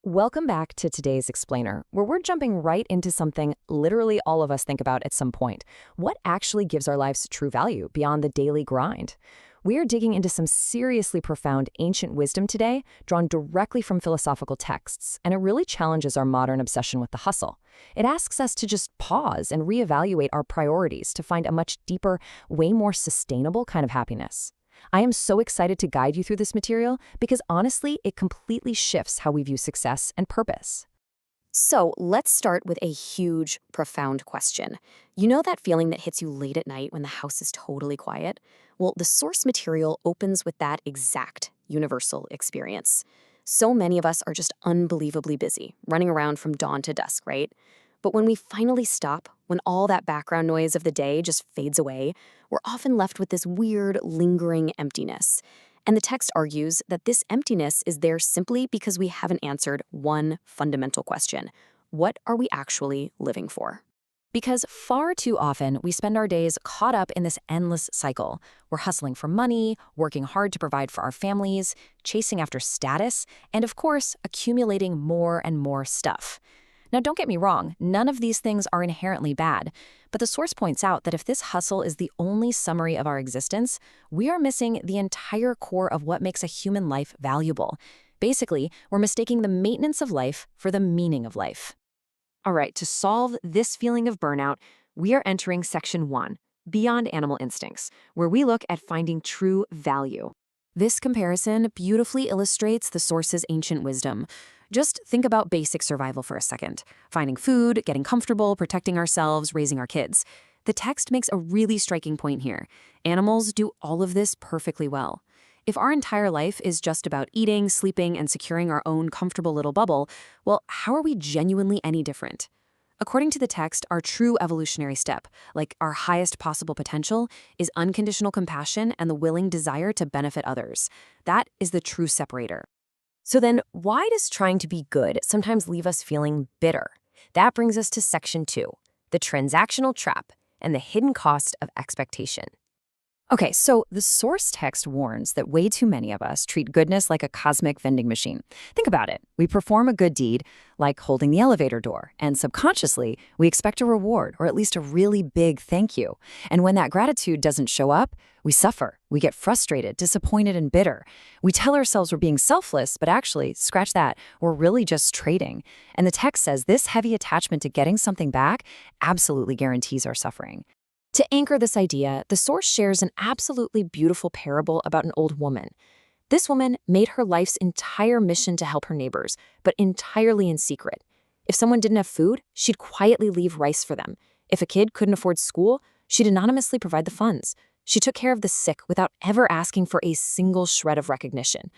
Welcome back to today's Explainer, where we're jumping right into something literally all of us think about at some point. What actually gives our lives true value beyond the daily grind? We're digging into some seriously profound ancient wisdom today, drawn directly from philosophical texts, and it really challenges our modern obsession with the hustle. It asks us to just pause and reevaluate our priorities to find a much deeper, way more sustainable kind of happiness. I am so excited to guide you through this material because honestly, it completely shifts how we view success and purpose. So let's start with a huge, profound question. You know that feeling that hits you late at night when the house is totally quiet? Well, the source material opens with that exact universal experience. So many of us are just unbelievably busy, running around from dawn to dusk, right? But when we finally stop, when all that background noise of the day just fades away, we're often left with this weird, lingering emptiness. And the text argues that this emptiness is there simply because we haven't answered one fundamental question. What are we actually living for? Because far too often, we spend our days caught up in this endless cycle. We're hustling for money, working hard to provide for our families, chasing after status, and of course, accumulating more and more stuff. Now, don't get me wrong, none of these things are inherently bad, but the source points out that if this hustle is the only summary of our existence, we are missing the entire core of what makes a human life valuable. Basically, we're mistaking the maintenance of life for the meaning of life. All right, to solve this feeling of burnout, we are entering Section 1, Beyond Animal Instincts, where we look at finding true value. This comparison beautifully illustrates the source's ancient wisdom. Just think about basic survival for a second. Finding food, getting comfortable, protecting ourselves, raising our kids. The text makes a really striking point here. Animals do all of this perfectly well. If our entire life is just about eating, sleeping, and securing our own comfortable little bubble, well, how are we genuinely any different? According to the text, our true evolutionary step, like our highest possible potential, is unconditional compassion and the willing desire to benefit others. That is the true separator. So then, why does trying to be good sometimes leave us feeling bitter? That brings us to Section 2, the transactional trap and the hidden cost of expectation. Okay, so the source text warns that way too many of us treat goodness like a cosmic vending machine. Think about it. We perform a good deed, like holding the elevator door, and subconsciously, we expect a reward, or at least a really big thank you. And when that gratitude doesn't show up, we suffer. We get frustrated, disappointed, and bitter. We tell ourselves we're being selfless, but actually, scratch that, we're really just trading. And the text says this heavy attachment to getting something back absolutely guarantees our suffering. To anchor this idea, the source shares an absolutely beautiful parable about an old woman. This woman made her life's entire mission to help her neighbors, but entirely in secret. If someone didn't have food, she'd quietly leave rice for them. If a kid couldn't afford school, she'd anonymously provide the funds. She took care of the sick without ever asking for a single shred of recognition.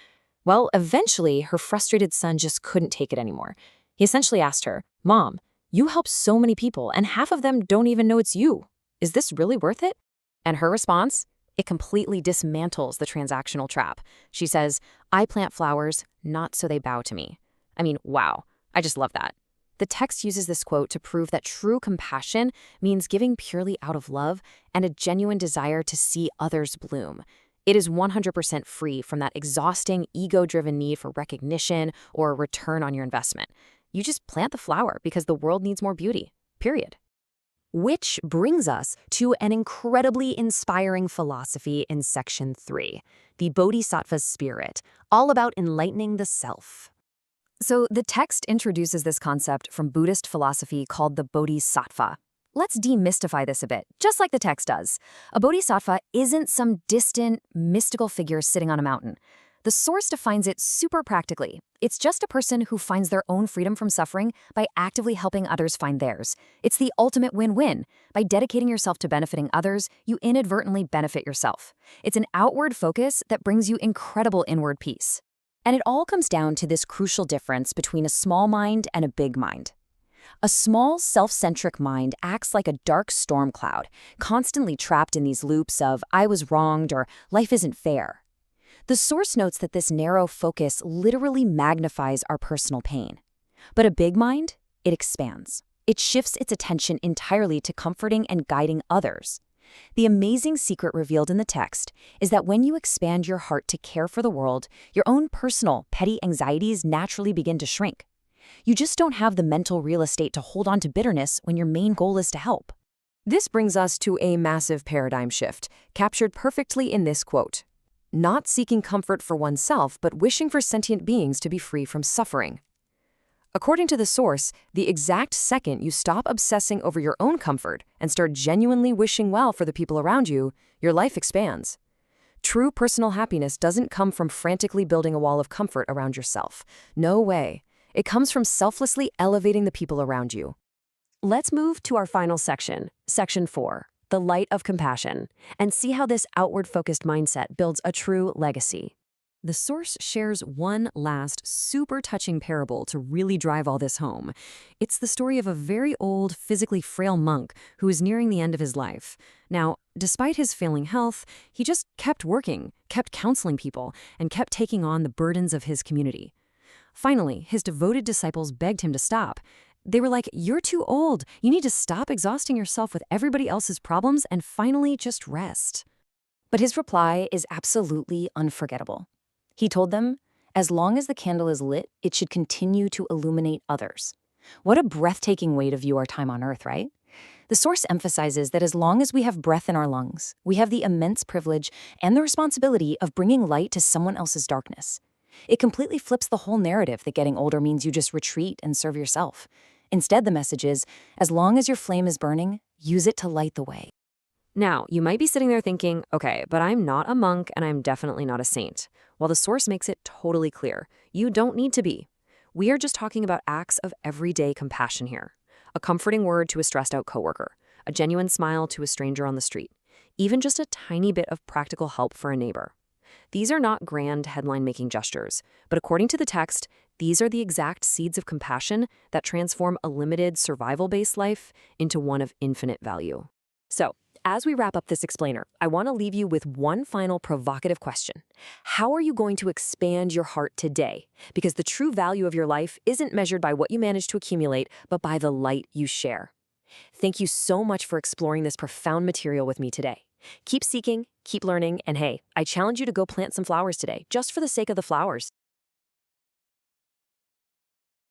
Well, eventually, her frustrated son just couldn't take it anymore. He essentially asked her, "Mom, you help so many people, and half of them don't even know it's you. Is this really worth it?" And her response? It completely dismantles the transactional trap. She says, "I plant flowers, not so they bow to me." I mean, wow, I just love that. The text uses this quote to prove that true compassion means giving purely out of love and a genuine desire to see others bloom. It is 100% free from that exhausting, ego-driven need for recognition or a return on your investment. You just plant the flower because the world needs more beauty, period. Which brings us to an incredibly inspiring philosophy in Section 3, the Bodhisattva's spirit, all about enlightening the self. So the text introduces this concept from Buddhist philosophy called the Bodhisattva. Let's demystify this a bit, just like the text does. A bodhisattva isn't some distant, mystical figure sitting on a mountain. The source defines it super practically. It's just a person who finds their own freedom from suffering by actively helping others find theirs. It's the ultimate win-win. By dedicating yourself to benefiting others, you inadvertently benefit yourself. It's an outward focus that brings you incredible inward peace. And it all comes down to this crucial difference between a small mind and a big mind. A small, self-centric mind acts like a dark storm cloud, constantly trapped in these loops of "I was wronged" or "life isn't fair." The source notes that this narrow focus literally magnifies our personal pain. But a big mind, it expands. It shifts its attention entirely to comforting and guiding others. The amazing secret revealed in the text is that when you expand your heart to care for the world, your own personal, petty anxieties naturally begin to shrink. You just don't have the mental real estate to hold on to bitterness when your main goal is to help. This brings us to a massive paradigm shift, captured perfectly in this quote. Not seeking comfort for oneself, but wishing for sentient beings to be free from suffering. According to the source, the exact second you stop obsessing over your own comfort and start genuinely wishing well for the people around you, your life expands. True personal happiness doesn't come from frantically building a wall of comfort around yourself. No way. It comes from selflessly elevating the people around you. Let's move to our final section, Section 4, the light of compassion, and see how this outward-focused mindset builds a true legacy. The source shares one last super touching parable to really drive all this home. It's the story of a very old, physically frail monk who is nearing the end of his life. Now, despite his failing health, he just kept working, kept counseling people, and kept taking on the burdens of his community. Finally, his devoted disciples begged him to stop. They were like, "You're too old. You need to stop exhausting yourself with everybody else's problems and finally just rest." But his reply is absolutely unforgettable. He told them, as long as the candle is lit, it should continue to illuminate others. What a breathtaking way to view our time on Earth, right? The source emphasizes that as long as we have breath in our lungs, we have the immense privilege and the responsibility of bringing light to someone else's darkness. It completely flips the whole narrative that getting older means you just retreat and serve yourself. Instead, the message is, as long as your flame is burning, use it to light the way. Now, you might be sitting there thinking, okay, but I'm not a monk and I'm definitely not a saint. Well, the source makes it totally clear. You don't need to be. We are just talking about acts of everyday compassion here. A comforting word to a stressed out coworker, a genuine smile to a stranger on the street, even just a tiny bit of practical help for a neighbor. These are not grand headline-making gestures, but according to the text, these are the exact seeds of compassion that transform a limited survival-based life into one of infinite value. So, as we wrap up this explainer, I want to leave you with one final provocative question. How are you going to expand your heart today? Because the true value of your life isn't measured by what you manage to accumulate, but by the light you share. Thank you so much for exploring this profound material with me today. Keep seeking, keep learning, and hey, I challenge you to go plant some flowers today, just for the sake of the flowers.